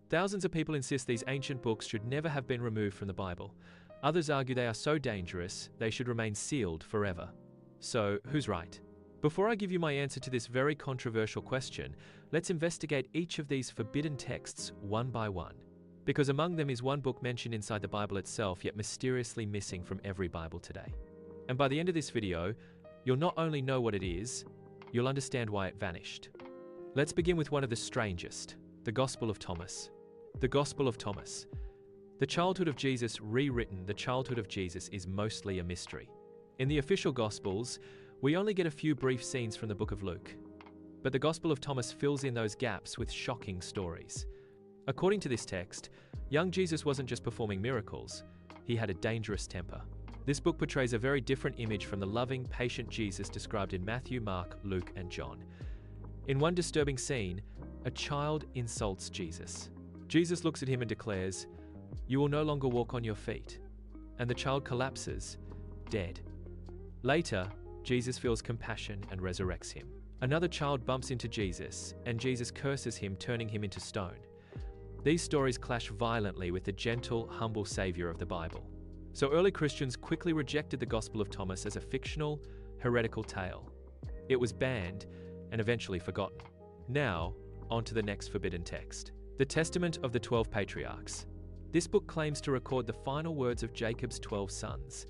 Thousands of people insist these ancient books should never have been removed from the Bible. Others argue they are so dangerous, they should remain sealed forever. So, who's right? Before I give you my answer to this very controversial question, let's investigate each of these forbidden texts one by one. Because among them is one book mentioned inside the Bible itself, yet mysteriously missing from every Bible today. And by the end of this video, you'll not only know what it is, you'll understand why it vanished. Let's begin with one of the strangest, the Gospel of Thomas. The Gospel of Thomas. The childhood of Jesus rewritten, the childhood of Jesus is mostly a mystery. In the official Gospels, we only get a few brief scenes from the book of Luke. But the Gospel of Thomas fills in those gaps with shocking stories. According to this text, young Jesus wasn't just performing miracles, he had a dangerous temper. This book portrays a very different image from the loving, patient Jesus described in Matthew, Mark, Luke, and John. In one disturbing scene, a child insults Jesus. Jesus looks at him and declares, "You will no longer walk on your feet." And the child collapses, dead. Later, Jesus feels compassion and resurrects him. Another child bumps into Jesus, and Jesus curses him, turning him into stone. These stories clash violently with the gentle, humble Savior of the Bible. So early Christians quickly rejected the Gospel of Thomas as a fictional, heretical tale. It was banned and eventually forgotten. Now, on to the next forbidden text. The Testament of the 12 Patriarchs. This book claims to record the final words of Jacob's 12 sons.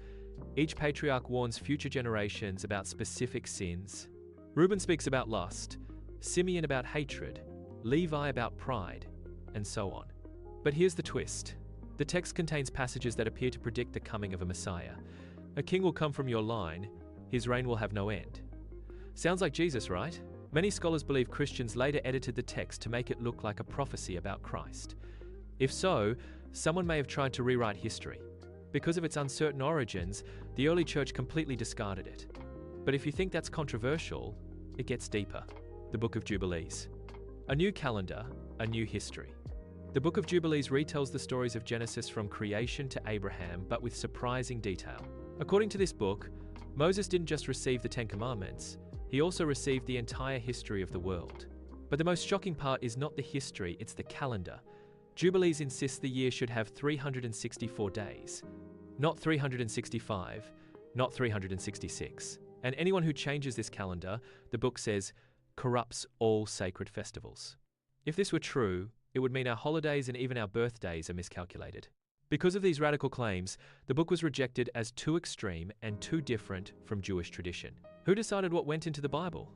Each patriarch warns future generations about specific sins. Reuben speaks about lust, Simeon about hatred, Levi about pride, and so on. But here's the twist. The text contains passages that appear to predict the coming of a Messiah. A king will come from your line, his reign will have no end. Sounds like Jesus, right? Many scholars believe Christians later edited the text to make it look like a prophecy about Christ. If so, someone may have tried to rewrite history. Because of its uncertain origins, the early church completely discarded it. But if you think that's controversial, it gets deeper. The Book of Jubilees. A new calendar, a new history. The Book of Jubilees retells the stories of Genesis from creation to Abraham, but with surprising detail. According to this book, Moses didn't just receive the Ten Commandments, he also received the entire history of the world. But the most shocking part is not the history, it's the calendar. Jubilees insists the year should have 364 days. Not 365, not 366. And anyone who changes this calendar, the book says, corrupts all sacred festivals. If this were true, it would mean our holidays and even our birthdays are miscalculated. Because of these radical claims, the book was rejected as too extreme and too different from Jewish tradition. Who decided what went into the Bible?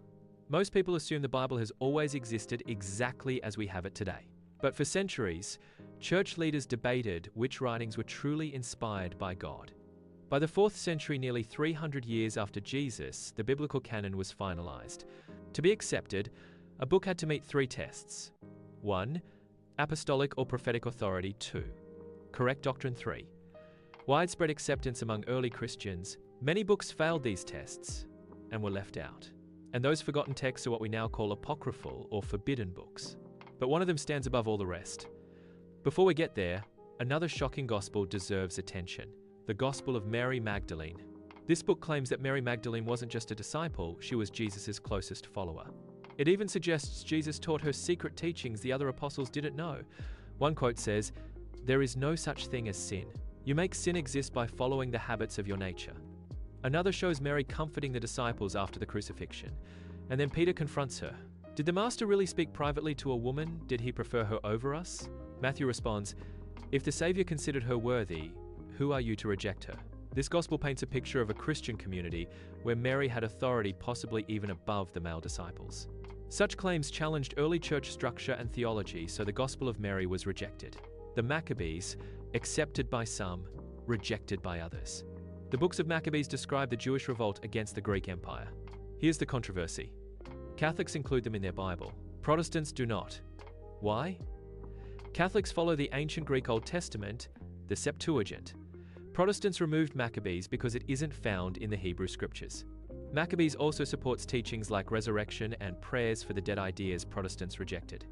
Most people assume the Bible has always existed exactly as we have it today. But for centuries, church leaders debated which writings were truly inspired by God. By the 4th century, nearly 300 years after Jesus, the biblical canon was finalized. To be accepted, a book had to meet 3 tests. 1. Apostolic or prophetic authority. 2. Correct doctrine. 3. Widespread acceptance among early Christians. Many books failed these tests and were left out. And those forgotten texts are what we now call apocryphal or forbidden books. But one of them stands above all the rest. Before we get there, another shocking gospel deserves attention. The Gospel of Mary Magdalene. This book claims that Mary Magdalene wasn't just a disciple, she was Jesus' closest follower. It even suggests Jesus taught her secret teachings the other apostles didn't know. One quote says, "There is no such thing as sin. You make sin exist by following the habits of your nature." Another shows Mary comforting the disciples after the crucifixion. And then Peter confronts her. Did the master really speak privately to a woman? Did he prefer her over us? Matthew responds, "If the Savior considered her worthy, who are you to reject her?" This gospel paints a picture of a Christian community where Mary had authority possibly even above the male disciples. Such claims challenged early church structure and theology, so the Gospel of Mary was rejected. The Maccabees, accepted by some, rejected by others. The books of Maccabees describe the Jewish revolt against the Greek Empire. Here's the controversy. Catholics include them in their Bible. Protestants do not. Why? Catholics follow the ancient Greek Old Testament, the Septuagint. Protestants removed Maccabees because it isn't found in the Hebrew Scriptures. Maccabees also supports teachings like resurrection and prayers for the dead, ideas Protestants rejected.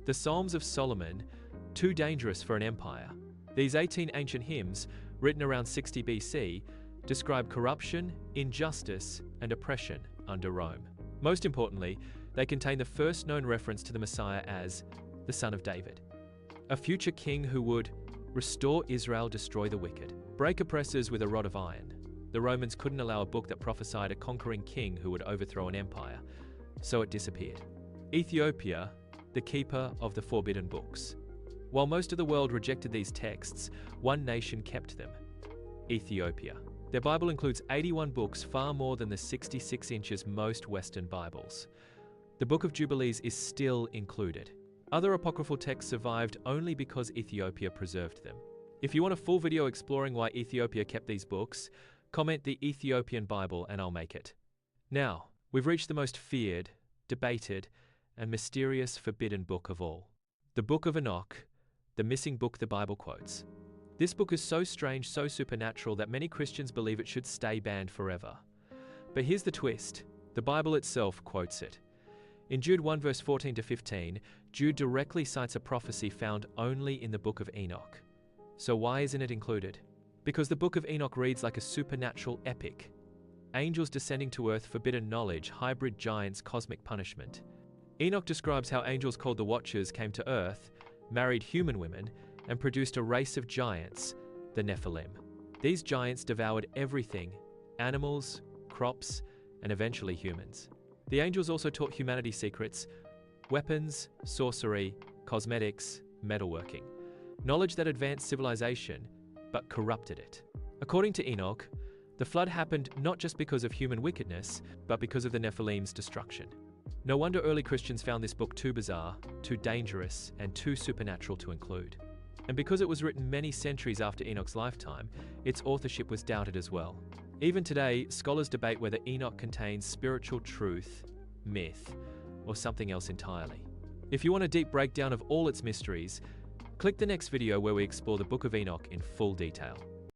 The Psalms of Solomon, too dangerous for an empire. These 18 ancient hymns, written around 60 BC, describe corruption, injustice, and oppression under Rome. Most importantly, they contain the first known reference to the Messiah as the Son of David. a future king who would restore Israel, destroy the wicked, break oppressors with a rod of iron. The Romans couldn't allow a book that prophesied a conquering king who would overthrow an empire, so it disappeared. Ethiopia, the keeper of the forbidden books. While most of the world rejected these texts, one nation kept them: Ethiopia. Their Bible includes 81 books, far more than the 66 inches most Western Bibles. The Book of Jubilees is still included. Other apocryphal texts survived only because Ethiopia preserved them. If you want a full video exploring why Ethiopia kept these books, comment the Ethiopian Bible and I'll make it. Now, we've reached the most feared, debated, and mysterious forbidden book of all. The Book of Enoch, the missing book the Bible quotes. This book is so strange, so supernatural that many Christians believe it should stay banned forever. But here's the twist. The Bible itself quotes it. In Jude 1 verse 14 to 15, Jude directly cites a prophecy found only in the Book of Enoch. So why isn't it included? Because the Book of Enoch reads like a supernatural epic. Angels descending to earth, forbidden knowledge, hybrid giants, cosmic punishment. Enoch describes how angels called the Watchers came to earth, married human women, and produced a race of giants, the Nephilim. These giants devoured everything: animals, crops, and eventually humans. The angels also taught humanity secrets: weapons, sorcery, cosmetics, metalworking. Knowledge that advanced civilization, but corrupted it. According to Enoch, the flood happened not just because of human wickedness, but because of the Nephilim's destruction. No wonder early Christians found this book too bizarre, too dangerous, and too supernatural to include. And because it was written many centuries after Enoch's lifetime, its authorship was doubted as well. Even today, scholars debate whether Enoch contains spiritual truth, myth, or something else entirely. If you want a deep breakdown of all its mysteries, click the next video where we explore the Book of Enoch in full detail.